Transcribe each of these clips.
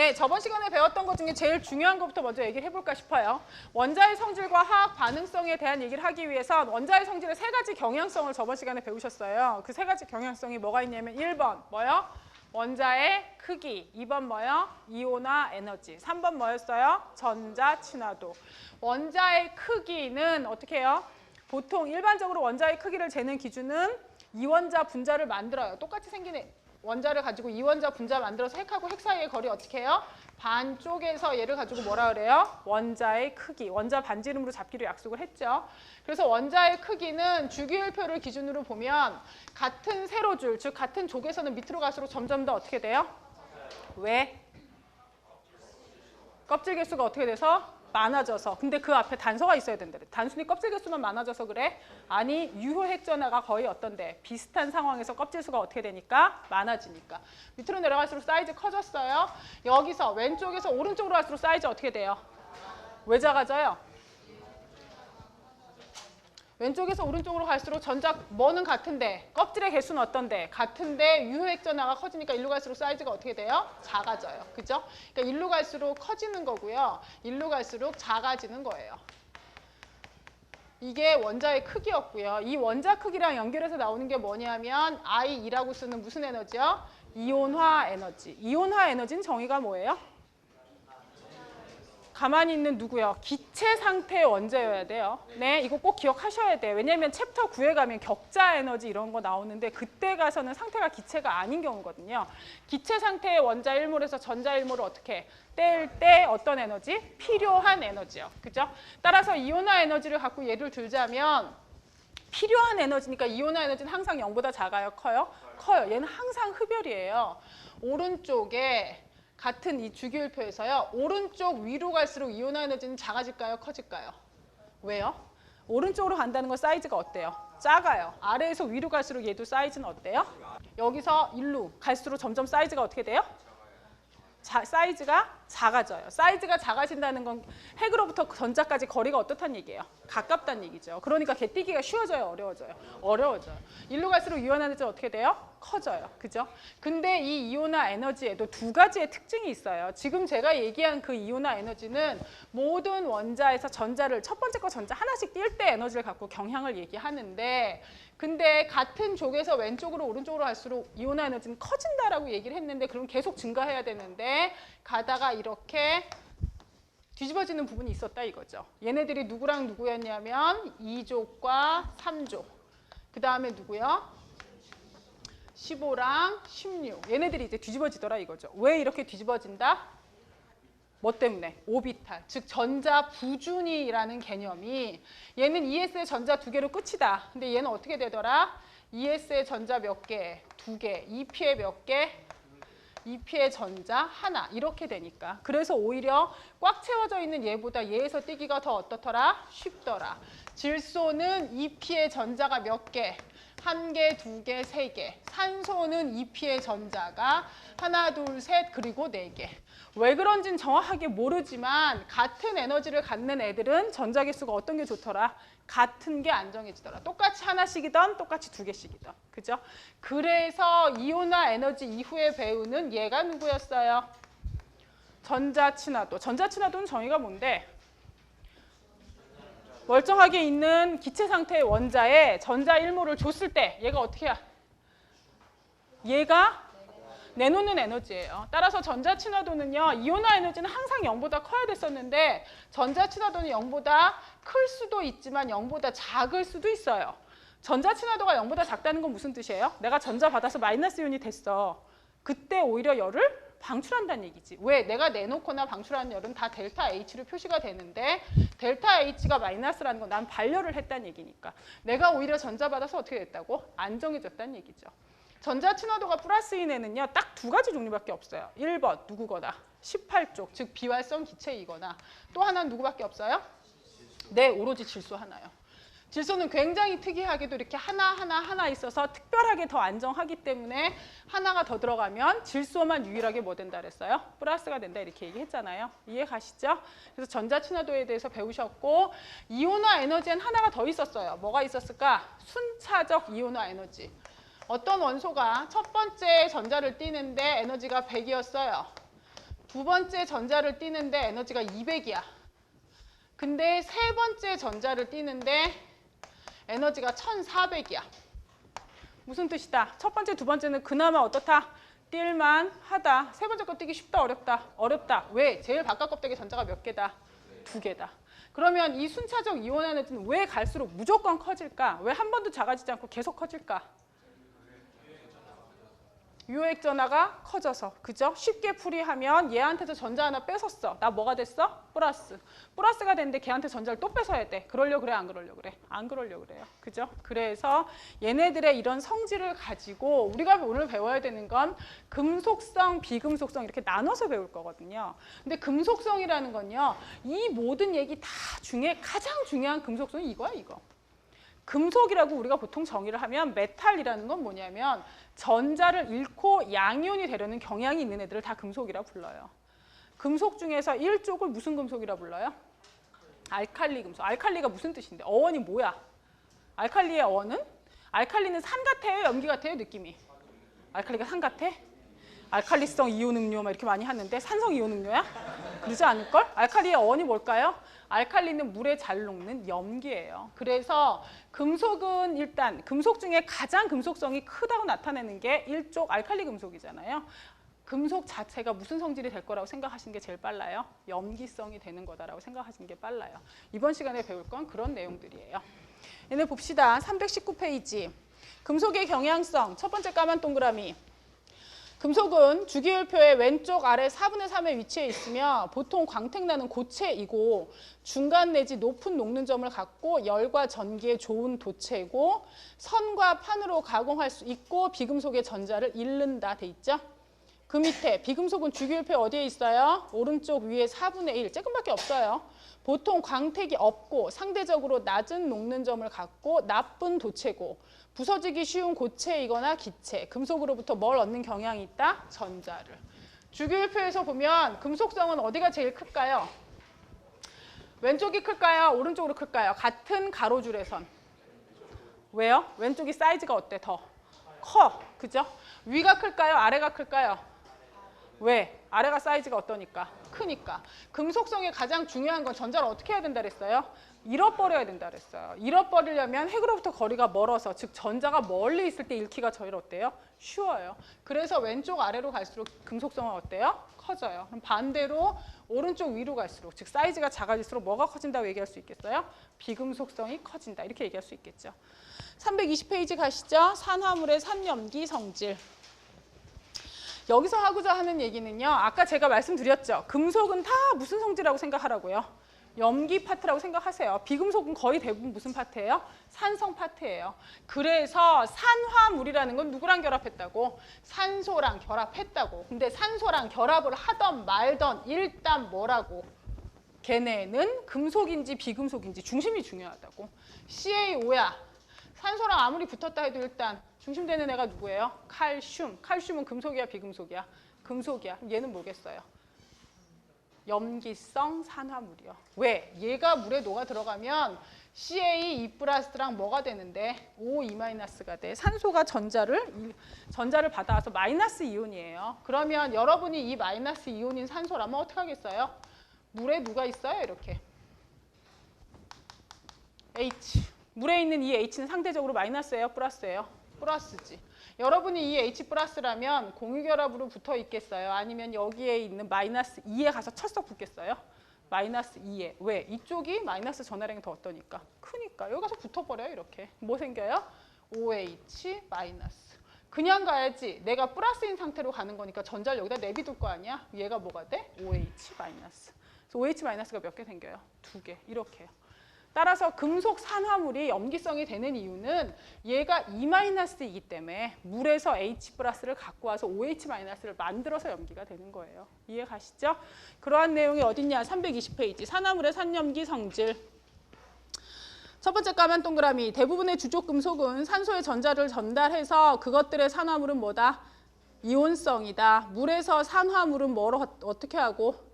네, 저번 시간에 배웠던 것 중에 제일 중요한 것부터 먼저 얘기를 해볼까 싶어요. 원자의 성질과 화학 반응성에 대한 얘기를 하기 위해선 원자의 성질의 세 가지 경향성을 저번 시간에 배우셨어요. 그 세 가지 경향성이 뭐가 있냐면 1번 뭐요? 원자의 크기. 2번 뭐요? 이온화 에너지. 3번 뭐였어요? 전자 친화도. 원자의 크기는 어떻게 해요? 보통 일반적으로 원자의 크기를 재는 기준은 이원자 분자를 만들어요. 똑같이 생긴 원자를 가지고 이원자 분자 만들어서 핵하고 핵 사이의 거리 어떻게 해요? 반쪽에서 얘를 가지고 뭐라 그래요? 원자의 크기, 원자 반지 이름으로 잡기로 약속을 했죠. 그래서 원자의 크기는 주기율표를 기준으로 보면 같은 세로줄, 즉 같은 족에서는 밑으로 갈수록 점점 더 어떻게 돼요? 왜? 껍질 개수가 어떻게 돼서? 많아져서. 근데 그 앞에 단서가 있어야 된다. 단순히 껍질 개수만 많아져서 그래? 아니, 유효 핵전화가 거의 어떤데? 비슷한 상황에서 껍질 수가 어떻게 되니까? 많아지니까. 밑으로 내려갈수록 사이즈 커졌어요. 여기서 왼쪽에서 오른쪽으로 갈수록 사이즈 어떻게 돼요? 왜 작아져요? 왼쪽에서 오른쪽으로 갈수록 전자 뭐는 같은데 껍질의 개수는 어떤데? 같은데 유효 핵전화가 커지니까 일로 갈수록 사이즈가 어떻게 돼요? 작아져요. 그죠? 그러니까 일로 갈수록 커지는 거고요. 일로 갈수록 작아지는 거예요. 이게 원자의 크기였고요. 이 원자 크기랑 연결해서 나오는 게 뭐냐면 I2라고 쓰는 무슨 에너지요? 이온화 에너지. 이온화 에너지는 정의가 뭐예요? 가만히 있는 누구요? 기체 상태의 원자여야 돼요. 네, 이거 꼭 기억하셔야 돼요. 왜냐하면 챕터 9에 가면 격자 에너지 이런 거 나오는데 그때 가서는 상태가 기체가 아닌 경우거든요. 기체 상태의 원자 1몰에서 전자 1몰을 어떻게 뗄 때 어떤 에너지? 필요한 에너지요. 그죠? 따라서 이온화 에너지를 갖고 예를 들자면 필요한 에너지니까 이온화 에너지는 항상 0보다 작아요? 커요? 커요. 얘는 항상 흡열이에요. 오른쪽에 같은 이 주기율표에서요. 오른쪽 위로 갈수록 이온화 에너지는 작아질까요? 커질까요? 왜요? 오른쪽으로 간다는 건 사이즈가 어때요? 작아요. 아래에서 위로 갈수록 얘도 사이즈는 어때요? 여기서 일로 갈수록 점점 사이즈가 어떻게 돼요? 사이즈가 작아져요. 사이즈가 작아진다는 건 핵으로부터 전자까지 거리가 어떻다는 얘기예요? 가깝다는 얘기죠. 그러니까 개뛰기가 쉬워져요? 어려워져요? 어려워져요. 일로 갈수록 이온화 에너지가 어떻게 돼요? 커져요. 그죠? 근데 이 이온화 에너지에도 두 가지의 특징이 있어요. 지금 제가 얘기한 그 이온화 에너지는 모든 원자에서 전자를 첫 번째 거 전자 하나씩 띌 때 에너지를 갖고 경향을 얘기하는데 근데 같은 족에서 왼쪽으로 오른쪽으로 갈수록 이온화 에너지는 커진다라고 얘기를 했는데 그럼 계속 증가해야 되는데 가다가 이렇게 뒤집어지는 부분이 있었다 이거죠. 얘네들이 누구랑 누구였냐면 2족과 3족. 그 다음에 누구요? 15랑 16. 얘네들이 이제 뒤집어지더라 이거죠. 왜 이렇게 뒤집어진다? 뭐 때문에? 오비탈, 즉 전자 부준이라는 개념이 얘는 ES의 전자 두 개로 끝이다. 근데 얘는 어떻게 되더라? ES의 전자 몇 개? 두 개. EP의 몇 개? EP의 전자 하나. 이렇게 되니까. 그래서 오히려 꽉 채워져 있는 얘보다 얘에서 띄기가 더 어떻더라? 쉽더라. 질소는 EP의 전자가 몇 개? 한 개, 두 개, 세 개. 산소는 EP의 전자가 하나, 둘, 셋, 그리고 네 개. 왜 그런지는 정확하게 모르지만 같은 에너지를 갖는 애들은 전자 개수가 어떤 게 좋더라? 같은 게 안정해지더라. 똑같이 하나씩이던 똑같이 두 개씩이던. 그죠? 그래서 이온화 에너지 이후에 배우는 얘가 누구였어요? 전자 친화도. 전자 친화도는 정의가 뭔데? 멀쩡하게 있는 기체 상태의 원자에 전자 1몰을 줬을 때 얘가 어떻게 해야? 얘가 내놓는 에너지예요. 따라서 전자 친화도는요. 이온화 에너지는 항상 0보다 커야 됐었는데 전자 친화도는 0보다 클 수도 있지만 0보다 작을 수도 있어요. 전자 친화도가 0보다 작다는 건 무슨 뜻이에요? 내가 전자 받아서 마이너스 이온이 됐어. 그때 오히려 열을 방출한다는 얘기지. 왜? 내가 내놓거나 방출하는 열은 다 델타 H로 표시가 되는데 델타 H가 마이너스라는 건 난 발열을 했다는 얘기니까. 내가 오히려 전자 받아서 어떻게 됐다고? 안정해졌다는 얘기죠. 전자 친화도가 플러스인 애는요. 딱 두 가지 종류밖에 없어요. 1번 누구거나 18족 즉 비활성 기체이거나 또 하나는 누구밖에 없어요? 네, 오로지 질소 하나요. 질소는 굉장히 특이하게도 이렇게 하나 있어서 특별하게 더 안정하기 때문에 하나가 더 들어가면 질소만 유일하게 뭐 된다 그랬어요? 플러스가 된다 이렇게 얘기했잖아요. 이해 가시죠? 그래서 전자 친화도에 대해서 배우셨고 이온화 에너지엔 하나가 더 있었어요. 뭐가 있었을까? 순차적 이온화 에너지. 어떤 원소가 첫 번째 전자를 띄는데 에너지가 100이었어요. 두 번째 전자를 띄는데 에너지가 200이야. 근데 세 번째 전자를 띄는데 에너지가 1400이야. 무슨 뜻이다? 첫 번째, 두 번째는 그나마 어떻다? 뛸만 하다. 세 번째 거 띄기 쉽다, 어렵다? 어렵다. 왜? 제일 바깥 껍데기 전자가 몇 개다? 2개다. 그러면 이 순차적 이온 에너지는 왜 갈수록 무조건 커질까? 왜 한 번도 작아지지 않고 계속 커질까? 유효액 전하가 커져서. 그죠? 쉽게 풀이하면 얘한테서 전자 하나 뺏었어. 나 뭐가 됐어? 플러스. 플러스가 됐는데 걔한테 전자를 또 뺏어야 돼. 그러려고 그래? 안 그러려고 그래? 안 그러려고 그래요. 그죠? 그래서 얘네들의 이런 성질을 가지고 우리가 오늘 배워야 되는 건 금속성, 비금속성 이렇게 나눠서 배울 거거든요. 근데 금속성이라는 건요. 이 모든 얘기 다 중에 가장 중요한 금속성이 이거야, 이거. 금속이라고 우리가 보통 정의를 하면 메탈이라는 건 뭐냐면 전자를 잃고 양이온이 되려는 경향이 있는 애들을 다 금속이라 불러요. 금속 중에서 1쪽을 무슨 금속이라 불러요? 알칼리 금속. 알칼리가 무슨 뜻인데? 어원이 뭐야? 알칼리의 어원은? 알칼리는 산 같아요? 염기 같아요? 느낌이? 알칼리가 산 같아? 알칼리성 이온 음료 막 이렇게 많이 하는데 산성 이온 음료야? 그러지 않을걸? 알칼리의 어원이 뭘까요? 알칼리는 물에 잘 녹는 염기예요. 그래서 금속은 일단 금속 중에 가장 금속성이 크다고 나타내는 게 일족 알칼리 금속이잖아요. 금속 자체가 무슨 성질이 될 거라고 생각하시는 게 제일 빨라요? 염기성이 되는 거다라고 생각하시는 게 빨라요. 이번 시간에 배울 건 그런 내용들이에요. 얘네 봅시다. 319페이지. 금속의 경향성. 첫 번째 까만 동그라미. 금속은 주기율표의 왼쪽 아래 4분의 3에 위치해 있으며 보통 광택나는 고체이고 중간 내지 높은 녹는 점을 갖고 열과 전기에 좋은 도체고 선과 판으로 가공할 수 있고 비금속의 전자를 잃는다 돼 있죠. 그 밑에 비금속은 주기율표 어디에 있어요? 오른쪽 위에 4분의 1, 조금밖에 없어요. 보통 광택이 없고 상대적으로 낮은 녹는 점을 갖고 나쁜 도체고 부서지기 쉬운 고체이거나 기체, 금속으로부터 뭘 얻는 경향이 있다? 전자를. 주기율표에서 보면 금속성은 어디가 제일 클까요? 왼쪽이 클까요? 오른쪽으로 클까요? 같은 가로줄에선. 왜요? 왼쪽이 사이즈가 어때? 더 커. 그죠? 위가 클까요? 아래가 클까요? 왜? 아래가 사이즈가 어떠니까? 크니까. 금속성의 가장 중요한 건 전자를 어떻게 해야 된다 그랬어요? 잃어버려야 된다 그랬어요. 잃어버리려면 핵으로부터 거리가 멀어서, 즉 전자가 멀리 있을 때 잃기가 제일 어때요? 쉬워요. 그래서 왼쪽 아래로 갈수록 금속성은 어때요? 커져요. 그럼 반대로 오른쪽 위로 갈수록, 즉 사이즈가 작아질수록 뭐가 커진다고 얘기할 수 있겠어요? 비금속성이 커진다. 이렇게 얘기할 수 있겠죠. 320페이지 가시죠. 산화물의 산염기 성질. 여기서 하고자 하는 얘기는요. 아까 제가 말씀드렸죠. 금속은 다 무슨 성질이라고 생각하라고요? 염기 파트라고 생각하세요. 비금속은 거의 대부분 무슨 파트예요? 산성 파트예요. 그래서 산화물이라는 건 누구랑 결합했다고? 산소랑 결합했다고. 근데 산소랑 결합을 하던 말던 일단 뭐라고? 걔네는 금속인지 비금속인지 중심이 중요하다고. CaO야. 산소랑 아무리 붙었다 해도 일단 중심되는 애가 누구예요? 칼슘. 칼슘은 금속이야, 비금속이야? 금속이야. 그럼 얘는 뭐겠어요? 염기성 산화물이요. 왜? 얘가 물에 녹아 들어가면 CaE+랑 뭐가 되는데? O2-가 돼. 산소가 전자를 받아와서 마이너스 이온이에요. 그러면 여러분이 이 마이너스 이온인 산소라면 어떻게 하겠어요? 물에 누가 있어요? 이렇게. H. 물에 있는 이 H는 상대적으로 마이너스예요? 플러스예요? 플러스지. 여러분이 이 H+라면 공유결합으로 붙어 있겠어요? 아니면 여기에 있는 마이너스 2에 가서 철썩 붙겠어요? 마이너스 2에. 왜? 이쪽이 마이너스 전하량이 더 어떠니까? 크니까. 여기 가서 붙어버려요, 이렇게. 뭐 생겨요? OH 마이너스. 그냥 가야지. 내가 플러스인 상태로 가는 거니까 전자를 여기다 내비둘 거 아니야? 얘가 뭐가 돼? OH 마이너스. 그래서 OH 마이너스가 몇 개 생겨요? 2개. 이렇게요. 따라서 금속 산화물이 염기성이 되는 이유는 얘가 E-이기 때문에 물에서 H+를 갖고 와서 OH-를 만들어서 염기가 되는 거예요. 이해 가시죠? 그러한 내용이 어딨냐? 320페이지. 산화물의 산염기 성질. 첫 번째 까만 동그라미. 대부분의 주족 금속은 산소의 전자를 전달해서 그것들의 산화물은 뭐다? 이온성이다. 물에서 산화물은 뭐로 어떻게 하고?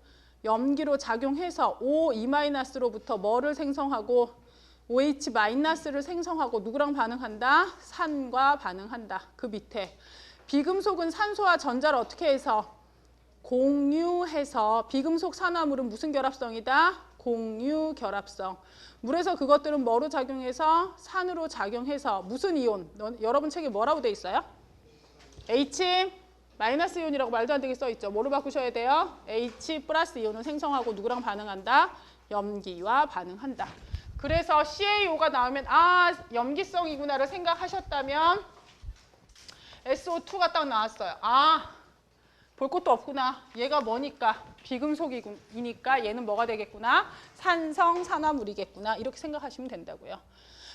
염기로 작용해서 O2-로부터 뭐를 생성하고 OH-를 생성하고 누구랑 반응한다? 산과 반응한다. 그 밑에 비금속은 산소와 전자를 어떻게 해서 공유해서 비금속 산화물은 무슨 결합성이다? 공유 결합성. 물에서 그것들은 뭐로 작용해서? 산으로 작용해서 무슨 이온? 여러분 책에 뭐라고 돼 있어요? H 마이너스 이온이라고 말도 안 되게 써 있죠. 뭐로 바꾸셔야 돼요? H 플러스 이온을 생성하고 누구랑 반응한다? 염기와 반응한다. 그래서 CaO가 나오면 아 염기성이구나를 생각하셨다면 SO2가 딱 나왔어요. 아 볼 것도 없구나. 얘가 뭐니까 비금속이니까 얘는 뭐가 되겠구나. 산성 산화물이겠구나. 이렇게 생각하시면 된다고요.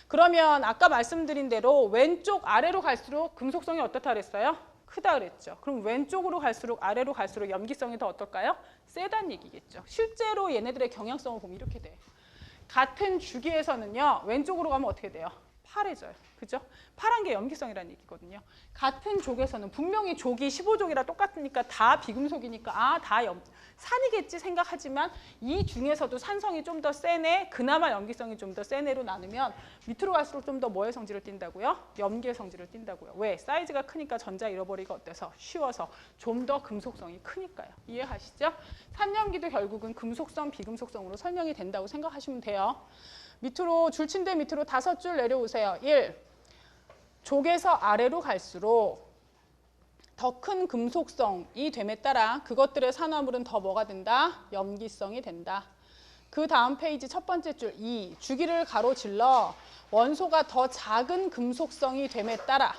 그러면 아까 말씀드린 대로 왼쪽 아래로 갈수록 금속성이 어떻다 그랬어요? 크다 그랬죠. 그럼 왼쪽으로 갈수록 아래로 갈수록 염기성이 더 어떨까요? 세다는 얘기겠죠. 실제로 얘네들의 경향성을 보면 이렇게 돼. 같은 주기에서는요. 왼쪽으로 가면 어떻게 돼요? 파래져요. 그죠? 파란 게 염기성이라는 얘기거든요. 같은 족에서는 분명히 족이 15족이라 똑같으니까 다 비금속이니까 아, 다 산이겠지 생각하지만 이 중에서도 산성이 좀 더 세네, 그나마 염기성이 좀 더 세네로 나누면 밑으로 갈수록 좀 더 뭐의 성질을 띈다고요? 염기의 성질을 띈다고요. 왜? 사이즈가 크니까 전자 잃어버리기가 어때서? 쉬워서 좀 더 금속성이 크니까요. 이해하시죠? 산염기도 결국은 금속성, 비금속성으로 설명이 된다고 생각하시면 돼요. 밑으로 줄침대 밑으로 5줄 내려오세요. 1. 족에서 아래로 갈수록 더 큰 금속성이 됨에 따라 그것들의 산화물은 더 뭐가 된다? 염기성이 된다. 그 다음 페이지 첫 번째 줄 2. 주기를 가로질러 원소가 더 작은 금속성이 됨에 따라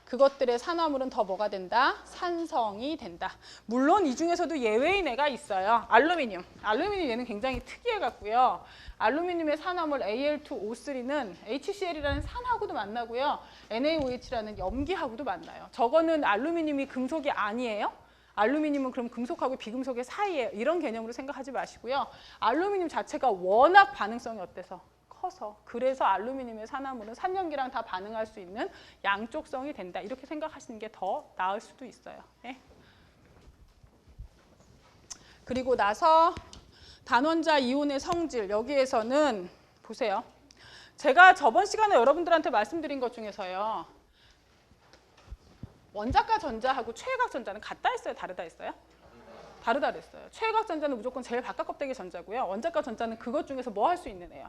그것들의 산화물은 더 뭐가 된다? 산성이 된다. 물론 이 중에서도 예외인 애가 있어요. 알루미늄. 알루미늄 얘는 굉장히 특이해갖고요. 알루미늄의 산화물 Al2O3는 HCl이라는 산하고도 만나고요. NaOH라는 염기하고도 만나요. 저거는 알루미늄이 금속이 아니에요. 알루미늄은 그럼 금속하고 비금속의 사이에 이런 개념으로 생각하지 마시고요. 알루미늄 자체가 워낙 반응성이 어때서? 커서 그래서 알루미늄의 산화물은 산염기랑 다 반응할 수 있는 양쪽성이 된다. 이렇게 생각하시는 게 더 나을 수도 있어요. 네. 그리고 나서 단원자 이온의 성질 여기에서는 보세요. 제가 저번 시간에 여러분들한테 말씀드린 것 중에서요. 원자가 전자하고 최외각 전자는 같다 했어요? 다르다 했어요? 다르다 그랬어요. 최외각 전자는 무조건 제일 바깥 껍데기 전자고요. 원자가 전자는 그것 중에서 뭐 할 수 있는 애요?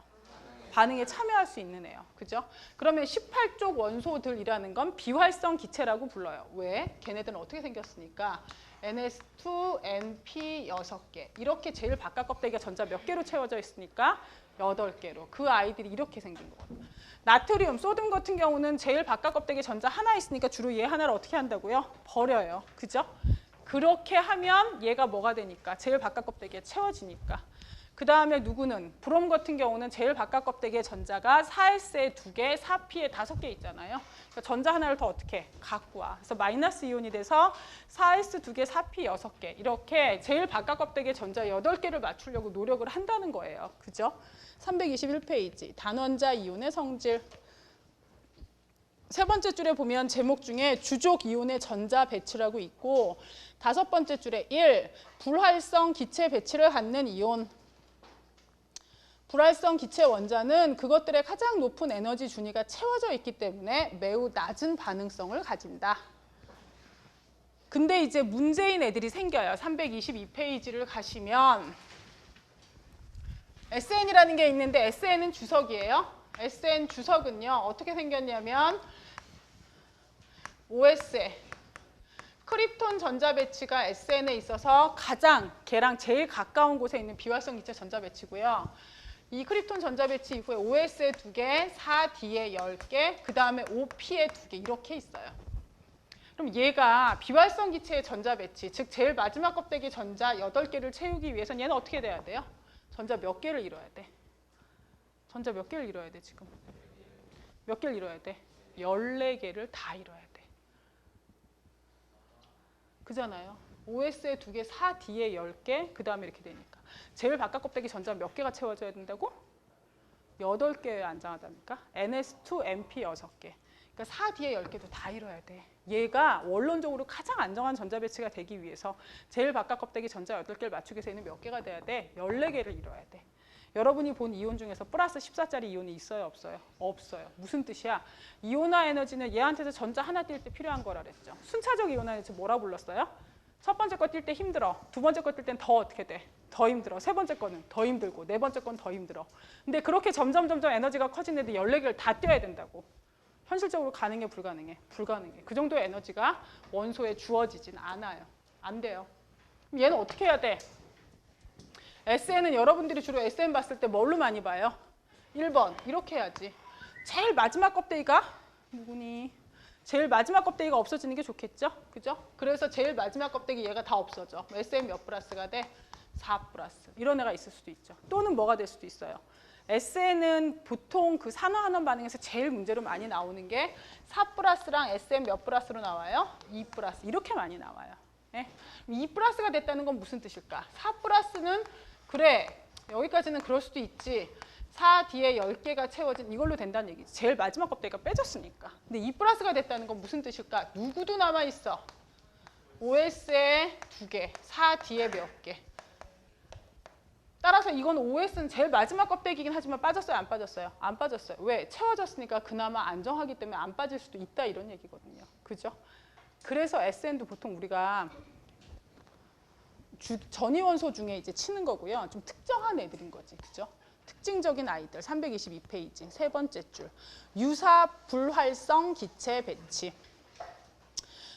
반응에 참여할 수 있는 애요. 그죠? 그러면 18족 원소들이라는 건 비활성 기체라고 불러요. 왜? 걔네들은 어떻게 생겼으니까 NS2, NP 6개. 이렇게 제일 바깥 껍데기가 전자 몇 개로 채워져 있으니까 8개로. 그 아이들이 이렇게 생긴 거거든요. 나트륨, 소듐 같은 경우는 제일 바깥 껍데기 전자 하나 있으니까 주로 얘 하나를 어떻게 한다고요? 버려요. 그죠? 그렇게 하면 얘가 뭐가 되니까? 제일 바깥 껍데기에 채워지니까. 그 다음에 누구는 브롬 같은 경우는 제일 바깥 껍데기의 전자가 4S에 2개, 4P에 5개 있잖아요. 그러니까 전자 하나를 더 어떻게 갖고 와. 그래서 마이너스 이온이 돼서 4S 2개, 4P 6개 이렇게 제일 바깥 껍데기의 전자 8개를 맞추려고 노력을 한다는 거예요. 그죠? 321페이지 단원자 이온의 성질. 세 번째 줄에 보면 제목 중에 주족 이온의 전자 배치라고 있고 다섯 번째 줄에 1. 불활성 기체 배치를 갖는 이온. 불활성 기체 원자는 그것들의 가장 높은 에너지 준위가 채워져 있기 때문에 매우 낮은 반응성을 가진다. 근데 이제 문제인 애들이 생겨요. 322페이지를 가시면 SN이라는 게 있는데 SN은 주석이에요. SN 주석은요. 어떻게 생겼냐면 OS에 크립톤 전자 배치가 SN에 있어서 가장 걔랑 제일 가까운 곳에 있는 비활성 기체 전자 배치고요. 이 크립톤 전자 배치 이후에 OS에 2개, 4D에 10개, 그 다음에 OP에 2개 이렇게 있어요. 그럼 얘가 비활성 기체의 전자 배치, 즉 제일 마지막 껍데기 전자 8개를 채우기 위해서는 얘는 어떻게 돼야 돼요? 전자 몇 개를 이뤄야 돼? 전자 몇 개를 이뤄야 돼 지금? 몇 개를 이뤄야 돼? 14개를 다 이뤄야 돼. 그잖아요. OS에 2개, 4D에 10개, 그 다음에 이렇게 되니까. 제일 바깥 껍데기 전자 몇 개가 채워져야 된다고? 8개에 안장하다니까? NS2, NP 6개. 그러니까 4D에 10개도 다 이뤄야 돼. 얘가 원론적으로 가장 안정한 전자 배치가 되기 위해서 제일 바깥 껍데기 전자 8개를 맞추기 위해서 얘는 몇 개가 돼야 돼? 14개를 이뤄야 돼. 여러분이 본 이온 중에서 플러스 14짜리 이온이 있어요? 없어요? 없어요. 무슨 뜻이야? 이온화 에너지는 얘한테서 전자 하나 뛸 때 필요한 거라 그랬죠. 순차적 이온화 에너지 뭐라 불렀어요? 첫 번째 거 뛸 때 힘들어. 두 번째 거 뛸 땐 더 어떻게 돼? 더 힘들어. 세 번째 거는 더 힘들고 네 번째 건 더 힘들어. 근데 그렇게 점점 에너지가 커지는데 14개를 다 뛰어야 된다고. 현실적으로 가능해, 불가능해? 불가능해. 그 정도의 에너지가 원소에 주어지진 않아요. 안 돼요. 그럼 얘는 어떻게 해야 돼? SN은 여러분들이 주로 SN 봤을 때 뭘로 많이 봐요? 1번 이렇게 해야지. 제일 마지막 껍데기가 누구니? 제일 마지막 껍데기가 없어지는 게 좋겠죠? 그죠? 그래서 제일 마지막 껍데기 얘가 다 없어져. SN 몇 플러스가 돼? 4 플러스. 이런 애가 있을 수도 있죠. 또는 뭐가 될 수도 있어요. SN은 보통 그 산화환원 반응에서 제일 문제로 많이 나오는 게 4 플러스랑 SN 몇 플러스로 나와요? 2 플러스. 이렇게 많이 나와요. 네? 2 플러스가 됐다는 건 무슨 뜻일까? 4 플러스는 그래 여기까지는 그럴 수도 있지. 4 뒤에 10개가 채워진 이걸로 된다는 얘기지. 제일 마지막 껍데기가 빼졌으니까. 근데 2 플러스가 됐다는 건 무슨 뜻일까? 누구도 남아있어. OS에 2개, 4 뒤에 몇 개. 따라서 이건 OS는 제일 마지막 껍데기긴 하지만 빠졌어요? 안 빠졌어요? 안 빠졌어요. 왜? 채워졌으니까 그나마 안정하기 때문에 안 빠질 수도 있다 이런 얘기거든요. 그죠? 그래서 SN도 보통 우리가 전이원소 중에 이제 치는 거고요. 좀 특정한 애들인 거지. 그죠? 특징적인 아이들 322페이지 세 번째 줄 유사 불활성 기체 배치.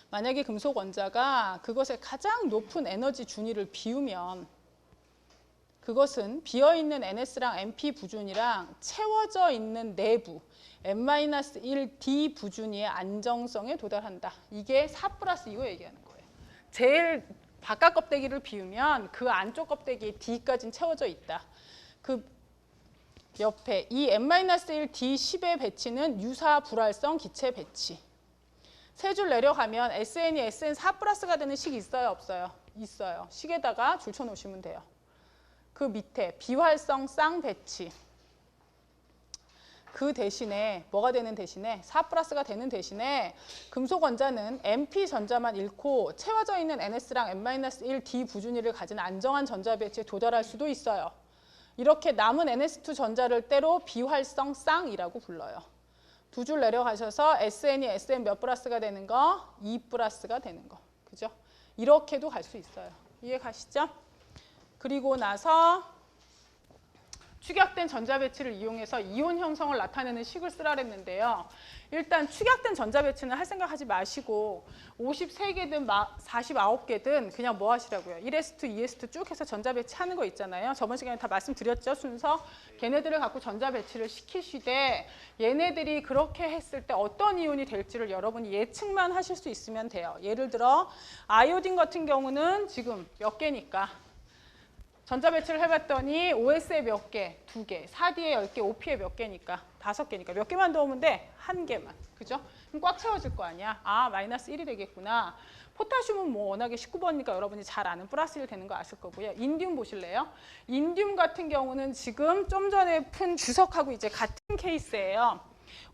만약에 금속 원자가 그것의 가장 높은 에너지 준위를 비우면 그것은 비어있는 NS랑 MP 부준이랑 채워져 있는 내부 N-1D 부준위의 안정성에 도달한다. 이게 4 플러스 이거 얘기하는 거예요. 제일 바깥 껍데기를 비우면 그 안쪽 껍데기에 D까지는 채워져 있다. 그 옆에 이 N-1D10의 배치는 유사 불활성 기체 배치. 세 줄 내려가면 SN이 SN 4 플러스가 되는 식 있어요? 없어요? 있어요. 식에다가 줄 쳐놓으시면 돼요. 그 밑에 비활성 쌍 배치. 그 대신에 뭐가 되는 대신에 4 플러스가 되는 대신에 금속 원자는 MP 전자만 잃고 채워져 있는 NS랑 N-1D 부준위를 가진 안정한 전자 배치에 도달할 수도 있어요. 이렇게 남은 NS2 전자를 때로 비활성 쌍이라고 불러요. 두 줄 내려가셔서 SN이 SN 몇 플러스가 되는 거? 2 플러스가 되는 거. 그죠? 이렇게도 갈 수 있어요. 이해 가시죠? 그리고 나서 축약된 전자 배치를 이용해서 이온 형성을 나타내는 식을 쓰라 그랬는데요. 일단 축약된 전자 배치는 할 생각하지 마시고 53개든 49개든 그냥 뭐 하시라고요. 1s2, 2s2 쭉 해서 전자 배치하는 거 있잖아요. 저번 시간에 다 말씀드렸죠. 순서. 걔네들을 갖고 전자 배치를 시키시되 얘네들이 그렇게 했을 때 어떤 이온이 될지를 여러분이 예측만 하실 수 있으면 돼요. 예를 들어 아이오딘 같은 경우는 지금 몇 개니까 전자 배치를 해봤더니 OS에 몇 개? 2개. 4D에 10개, OP에 몇 개니까? 5개니까. 몇 개만 넣으면 돼? 1개만. 그죠? 그럼 꽉 채워질 거 아니야? 아, 마이너스 1이 되겠구나. 포타슘은 뭐 워낙에 19번이니까 여러분이 잘 아는 플러스 1 되는 거 아실 거고요. 인듐 보실래요? 인듐 같은 경우는 지금 좀 전에 푼 주석하고 이제 같은 케이스예요.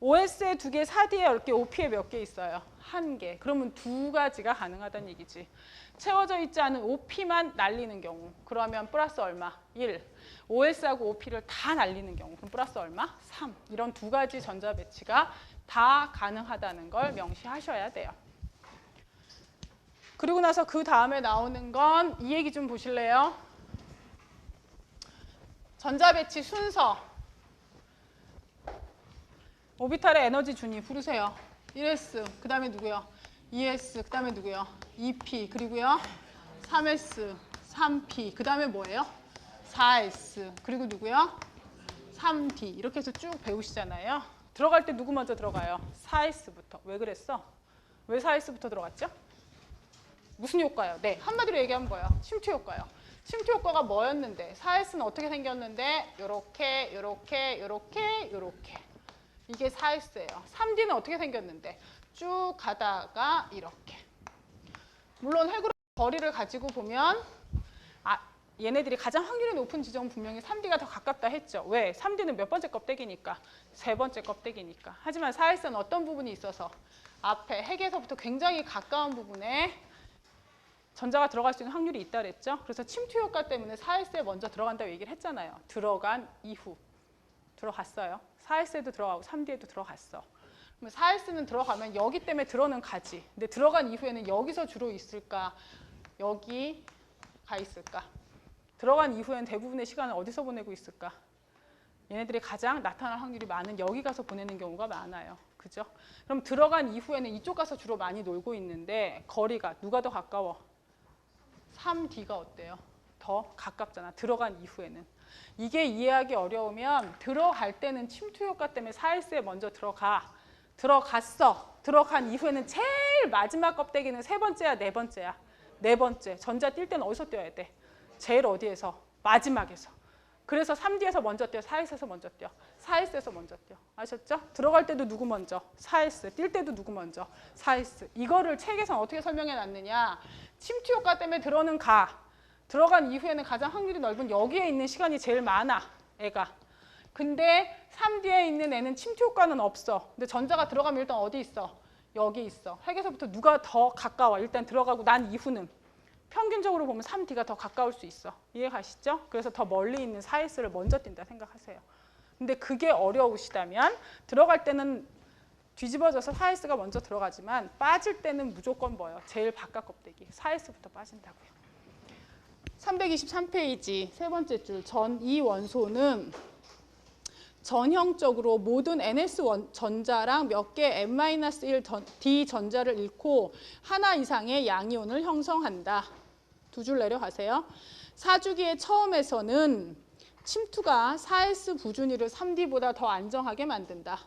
OS에 2개, 4D에 10개, OP에 몇 개 있어요? 1개. 그러면 2가지가 가능하다는 얘기지. 채워져 있지 않은 OP만 날리는 경우 그러면 플러스 얼마? 1. OS하고 OP를 다 날리는 경우 그럼 플러스 얼마? 3. 이런 2가지 전자 배치가 다 가능하다는 걸 명시하셔야 돼요. 그리고 나서 그 다음에 나오는 건 이 얘기 좀 보실래요? 전자 배치 순서. 오비탈의 에너지 준위 부르세요. 1s, 그 다음에 누구요? 2s, 그 다음에 누구요? 2p, 그리고요 3s, 3p, 그 다음에 뭐예요? 4s, 그리고 누구요? 3d. 이렇게 해서 쭉 배우시잖아요. 들어갈 때 누구 먼저 들어가요? 4s부터. 왜 그랬어? 왜 4s부터 들어갔죠? 무슨 효과요? 네, 한마디로 얘기하면 뭐예요? 침투 효과요. 침투 효과가 뭐였는데? 4s는 어떻게 생겼는데? 요렇게, 요렇게, 요렇게, 요렇게. 이게 4s예요. 3d는 어떻게 생겼는데? 쭉 가다가 이렇게. 물론 핵으로 거리를 가지고 보면 얘네들이 가장 확률이 높은 지점은 분명히 3D가 더 가깝다 했죠. 왜? 3D는 몇 번째 껍데기니까? 세 번째 껍데기니까. 하지만 4S는 어떤 부분이 있어서 앞에 핵에서부터 굉장히 가까운 부분에 전자가 들어갈 수 있는 확률이 있다 그랬죠. 그래서 침투 효과 때문에 4S에 먼저 들어간다고 얘기를 했잖아요. 들어간 이후. 들어갔어요. 4S에도 들어가고 3D에도 들어갔어. 그럼 4S는 들어가면 여기 때문에 들어는 가지. 근데 들어간 이후에는 여기서 주로 있을까? 여기 가 있을까? 들어간 이후엔 대부분의 시간을 어디서 보내고 있을까? 얘네들이 가장 나타날 확률이 많은 여기 가서 보내는 경우가 많아요. 그죠? 그럼 들어간 이후에는 이쪽 가서 주로 많이 놀고 있는데 거리가 누가 더 가까워? 3D가 어때요? 더 가깝잖아. 들어간 이후에는. 이게 이해하기 어려우면 들어갈 때는 침투 효과 때문에 4S에 먼저 들어갔어. 들어간 이후에는 제일 마지막 껍데기는 세 번째야, 네 번째야? 네 번째. 전자 뛸 때는 어디서 뛰어야 돼? 제일 어디에서? 마지막에서. 그래서 3D에서 먼저 뛰어, 4S에서 먼저 뛰어. 4S에서 먼저 뛰어. 아셨죠? 들어갈 때도 누구 먼저? 4S. 뛸 때도 누구 먼저? 4S. 이거를 책에서 어떻게 설명해 놨느냐? 침투 효과 때문에 들어는 가. 들어간 이후에는 가장 확률이 넓은 여기에 있는 시간이 제일 많아, 애가. 근데 3D에 있는 애는 침투 효과는 없어. 근데 전자가 들어가면 일단 어디 있어? 여기 있어. 핵에서부터 누가 더 가까워? 일단 들어가고 난 이후는. 평균적으로 보면 3D가 더 가까울 수 있어. 이해 가시죠? 그래서 더 멀리 있는 4S를 먼저 뛴다 생각하세요. 근데 그게 어려우시다면 들어갈 때는 뒤집어져서 4S가 먼저 들어가지만 빠질 때는 무조건 뭐예요? 제일 바깥 껍데기 4S부터 빠진다고요. 323페이지 세 번째 줄. 이 원소는 전형적으로 모든 NS 전자랑 몇 개 N-1 D 전자를 잃고 하나 이상의 양이온을 형성한다. 두 줄 내려가세요. 4주기의 처음에서는 침투가 4S 부준위를 3D보다 더 안정하게 만든다.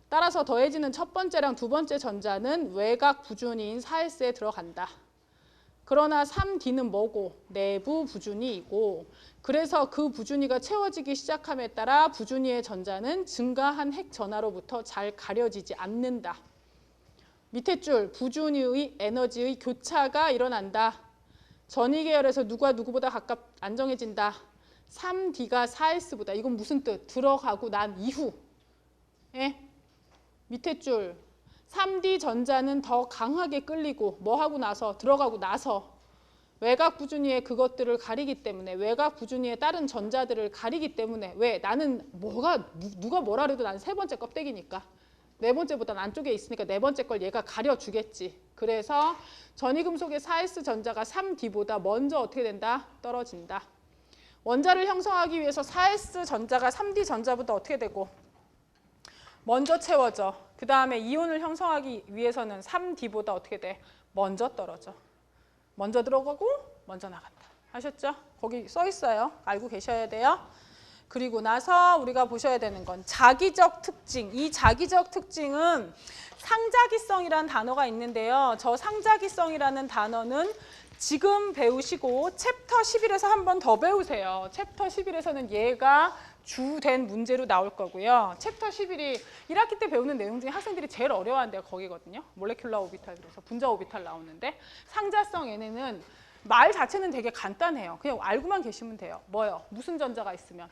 따라서 더해지는 첫 번째랑 두 번째 전자는 외곽 부준위인 4S에 들어간다. 그러나 3D는 뭐고? 내부 부준위이고 그래서 그 부준위가 채워지기 시작함에 따라 부준위의 전자는 증가한 핵 전하로부터 잘 가려지지 않는다. 밑에 줄 부준위의 에너지의 교차가 일어난다. 전위 계열에서 누가 누구보다 안정해진다. 3D가 4S보다. 이건 무슨 뜻? 들어가고 난 이후. 예? 밑에 줄 3D 전자는 더 강하게 끌리고 뭐 하고 나서? 들어가고 나서 외곽 부준위의 그것들을 가리기 때문에 외곽 부준위의 다른 전자들을 가리기 때문에 왜? 나는 누가 뭐라 그래도 난 세 번째 껍데기니까 네 번째보다는 안쪽에 있으니까 네 번째 걸 얘가 가려주겠지. 그래서 전이금속의 4S 전자가 3D보다 먼저 어떻게 된다? 떨어진다. 원자를 형성하기 위해서 4S 전자가 3D 전자보다 어떻게 되고? 먼저 채워져. 그 다음에 이온을 형성하기 위해서는 3D보다 어떻게 돼? 먼저 떨어져. 먼저 들어가고 먼저 나간다. 아셨죠? 거기 써 있어요. 알고 계셔야 돼요. 그리고 나서 우리가 보셔야 되는 건 자기적 특징. 이 자기적 특징은 상자기성이라는 단어가 있는데요. 저 상자기성이라는 단어는 지금 배우시고 챕터 11에서 한 번 더 배우세요. 챕터 11에서는 얘가 주된 문제로 나올 거고요. 챕터 11이 1학기 때 배우는 내용 중에 학생들이 제일 어려워하는 데가 거기거든요. 몰레큘러 오비탈 그래서 분자 오비탈 나오는데 상자성 얘네는 말 자체는 되게 간단해요. 그냥 알고만 계시면 돼요. 뭐요? 무슨 전자가 있으면?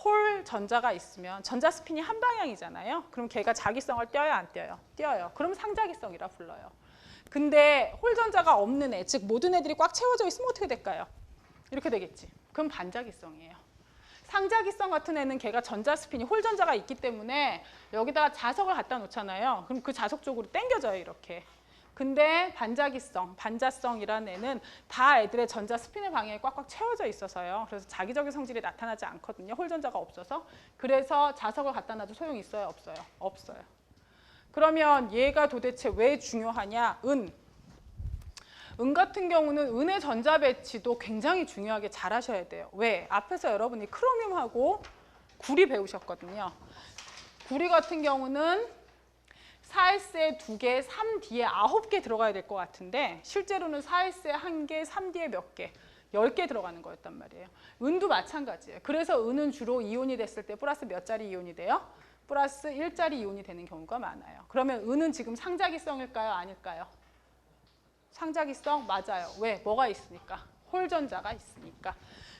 홀 전자가 있으면 전자 스핀이 한 방향이잖아요. 그럼 걔가 자기성을 띄어요? 안 띄어요? 띄어요. 그럼 상자기성이라 불러요. 근데 홀 전자가 없는 애, 즉 모든 애들이 꽉 채워져 있으면 어떻게 될까요? 이렇게 되겠지. 그럼 반자기성이에요. 상자기성 같은 애는 걔가 전자 스핀이 홀 전자가 있기 때문에 여기다가 자석을 갖다 놓잖아요. 그럼 그 자석 쪽으로 당겨져요, 이렇게. 근데 반자기성, 반자성이라는 애는 다 애들의 전자 스핀의 방향이 꽉꽉 채워져 있어서요. 그래서 자기적인 성질이 나타나지 않거든요. 홀 전자가 없어서. 그래서 자석을 갖다 놔도 소용이 있어요, 없어요? 없어요. 그러면 얘가 도대체 왜 중요하냐? 은 같은 경우는 은의 전자 배치도 굉장히 중요하게 잘 하셔야 돼요. 왜? 앞에서 여러분이 크로뮴하고 구리 배우셨거든요. 구리 같은 경우는 4S에 2개, 3D에 9개 들어가야 될 것 같은데 실제로는 4S에 1개, 3D에 몇 개? 10개 들어가는 거였단 말이에요. 은도 마찬가지예요. 그래서 은은 주로 이온이 됐을 때 플러스 몇 자리 이온이 돼요? 플러스 1자리 이온이 되는 경우가 많아요. 그러면 은은 지금 상자기성일까요? 아닐까요? 상자기성? 맞아요. 왜? 뭐가 있으니까? 홀전자가 있으니까.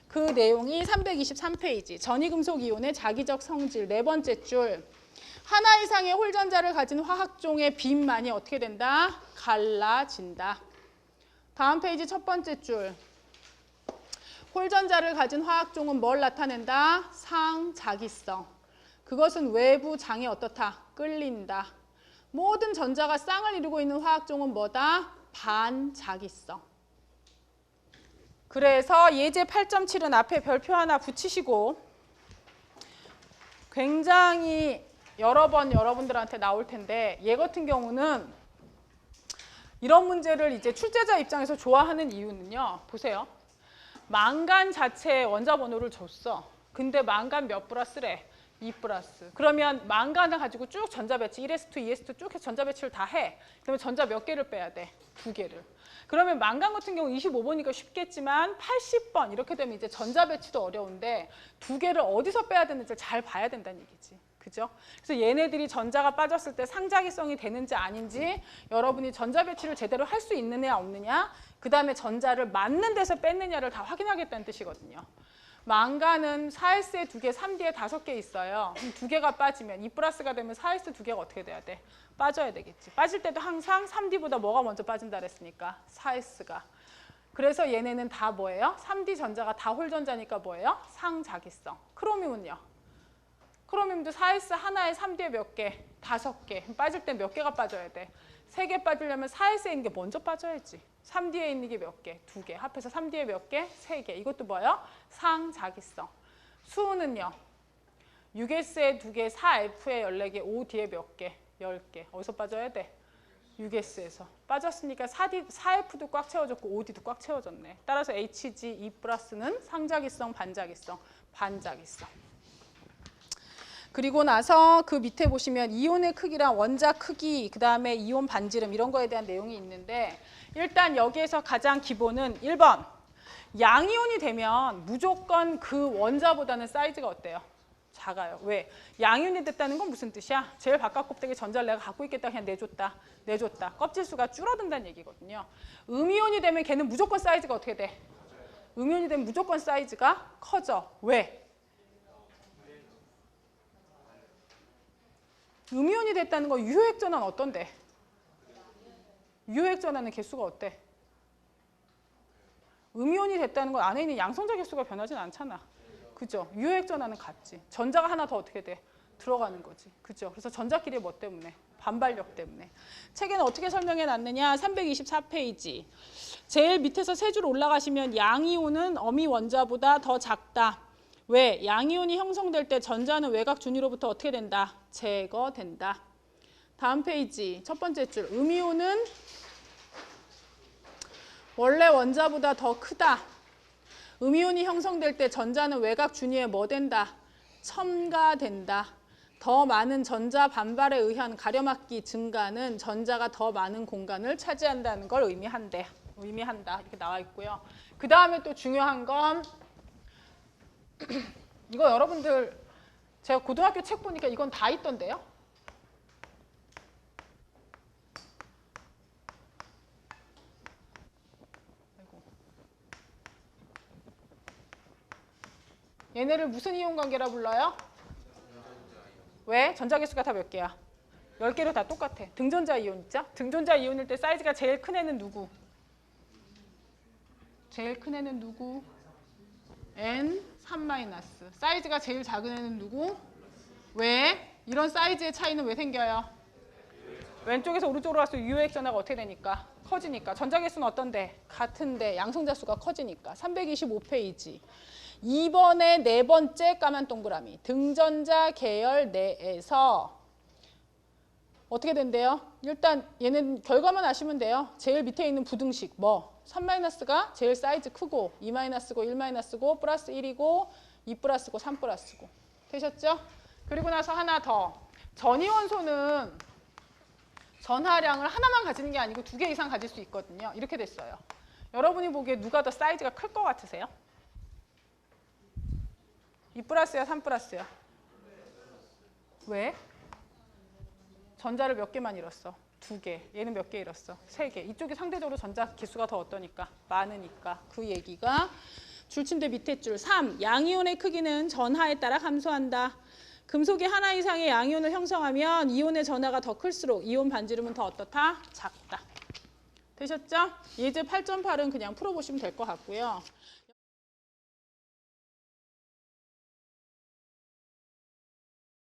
그 내용이 323페이지. 전이금속 이온의 자기적 성질 네 번째 줄. 하나 이상의 홀전자를 가진 화학종의 빈만이 어떻게 된다? 갈라진다. 다음 페이지 첫 번째 줄. 홀전자를 가진 화학종은 뭘 나타낸다? 상자기성. 그것은 외부 장에 어떻다? 끌린다. 모든 전자가 쌍을 이루고 있는 화학종은 뭐다? 반자기성. 그래서 예제 8.7은 앞에 별표 하나 붙이시고 굉장히 여러 번 여러분들한테 나올 텐데 얘 같은 경우는 이런 문제를 이제 출제자 입장에서 좋아하는 이유는요. 보세요. 망간 자체의 원자 번호를 줬어. 근데 망간 몇 플러스래? 2 플러스. 그러면 망간을 가지고 쭉 전자 배치 1s2, 2s2 쭉 해서 전자 배치를 다 해. 그러면 전자 몇 개를 빼야 돼? 2개를. 그러면 망간 같은 경우 25번이니까 쉽겠지만 80번 이렇게 되면 이제 전자 배치도 어려운데 2개를 어디서 빼야 되는지 잘 봐야 된다는 얘기지. 그죠? 그래서 얘네들이 전자가 빠졌을 때 상자기성이 되는지 아닌지 여러분이 전자 배치를 제대로 할 수 있느냐 없느냐 그 다음에 전자를 맞는 데서 뺐느냐를 다 확인하겠다는 뜻이거든요. 망간은 4S에 2개, 3D에 5개 있어요. 그럼 2개가 빠지면 2 플러스가 되면 4S 2개가 어떻게 돼야 돼? 빠져야 되겠지. 빠질 때도 항상 3D보다 뭐가 먼저 빠진다 그랬으니까 4S가. 그래서 얘네는 다 뭐예요? 3D 전자가 다 홀전자니까 뭐예요? 상자기성. 크로뮴은요? 크로뮴도 4S 하나에 3D에 몇 개? 5개. 빠질 때 몇 개가 빠져야 돼? 3개 빠지려면 4S에 있는 게 먼저 빠져야지. 3D에 있는 게 몇 개? 2개. 합해서 3D에 몇 개? 3개. 이것도 뭐예요? 상자기성. 수은은요? 6S에 2개, 4F에 14개, 5D에 몇 개? 10개. 어디서 빠져야 돼? 6S에서. 빠졌으니까 4F도 꽉 채워졌고 5D도 꽉 채워졌네. 따라서 HG 2 플러스는 상자기성, 반자기성, 반자기성. 그리고 나서 그 밑에 보시면 이온의 크기랑 원자 크기, 그 다음에 이온 반지름 이런 거에 대한 내용이 있는데 일단 여기에서 가장 기본은 1번 양이온이 되면 무조건 그 원자보다는 사이즈가 어때요? 작아요. 왜? 양이온이 됐다는 건 무슨 뜻이야? 제일 바깥 껍데기 전자를 내가 갖고 있겠다 그냥 내줬다. 껍질 수가 줄어든다는 얘기거든요. 음이온이 되면 걔는 무조건 사이즈가 어떻게 돼? 음이온이 되면 무조건 사이즈가 커져. 왜? 음이온이 됐다는 거 유효액 전환 어떤데? 유효액 전환은 개수가 어때? 음이온이 됐다는 건 안에 있는 양성자 개수가 변하진 않잖아. 그죠? 유효액 전환은 같지. 전자가 하나 더 어떻게 돼? 들어가는 거지. 그죠? 그래서 전자끼리 뭐 때문에? 반발력 때문에. 책에는 어떻게 설명해 놨느냐? 324페이지. 제일 밑에서 세 줄 올라가시면 양이온은 어미 원자보다 더 작다. 왜? 양이온이 형성될 때 전자는 외곽 준위로부터 어떻게 된다? 제거된다. 다음 페이지 첫 번째 줄. 음이온은 원래 원자보다 더 크다. 음이온이 형성될 때 전자는 외곽 준위에 뭐 된다? 첨가된다. 더 많은 전자 반발에 의한 가려막기 증가는 전자가 더 많은 공간을 차지한다는 걸 의미한다. 이렇게 나와 있고요. 그 다음에 또 중요한 건 이거 여러분들 제가 고등학교 책 보니까 이건 다 있던데요. 아이고. 얘네를 무슨 이온 관계라 불러요? 왜? 전자개수가 다 몇 개야? 10개로 다 똑같아. 등전자 이온 있죠? 등전자 이온일 때 사이즈가 제일 큰 애는 누구? 제일 큰 애는 누구? N3-. 사이즈가 제일 작은 애는 누구? 왜? 이런 사이즈의 차이는 왜 생겨요? 왼쪽에서 오른쪽으로 갈수록 유효액 전화가 어떻게 되니까? 커지니까. 전자개수는 어떤데? 같은데 양성자 수가 커지니까. 325페이지. 2번의 네 번째 까만 동그라미. 등전자 계열 내에서 어떻게 된대요? 일단 얘는 결과만 아시면 돼요. 제일 밑에 있는 부등식 뭐? 3-가 제일 사이즈 크고 2-고 1-고 플러스 1이고 2 플러스고 3 플러스고. 되셨죠? 그리고 나서 하나 더. 전이원소는 전하량을 하나만 가지는 게 아니고 2개 이상 가질 수 있거든요. 이렇게 됐어요. 여러분이 보기에 누가 더 사이즈가 클 것 같으세요? 2 플러스야 3 플러스야? 왜? 전자를 몇 개만 잃었어? 2개. 얘는 몇 개 잃었어? 3개. 이쪽이 상대적으로 전자 개수가 더 어떠니까? 많으니까. 그 얘기가 줄침대 밑에 줄 3. 양이온의 크기는 전하에 따라 감소한다. 금속이 하나 이상의 양이온을 형성하면 이온의 전하가 더 클수록 이온 반지름은 더 어떻다? 작다. 되셨죠? 예제 8.8은 그냥 풀어보시면 될 것 같고요.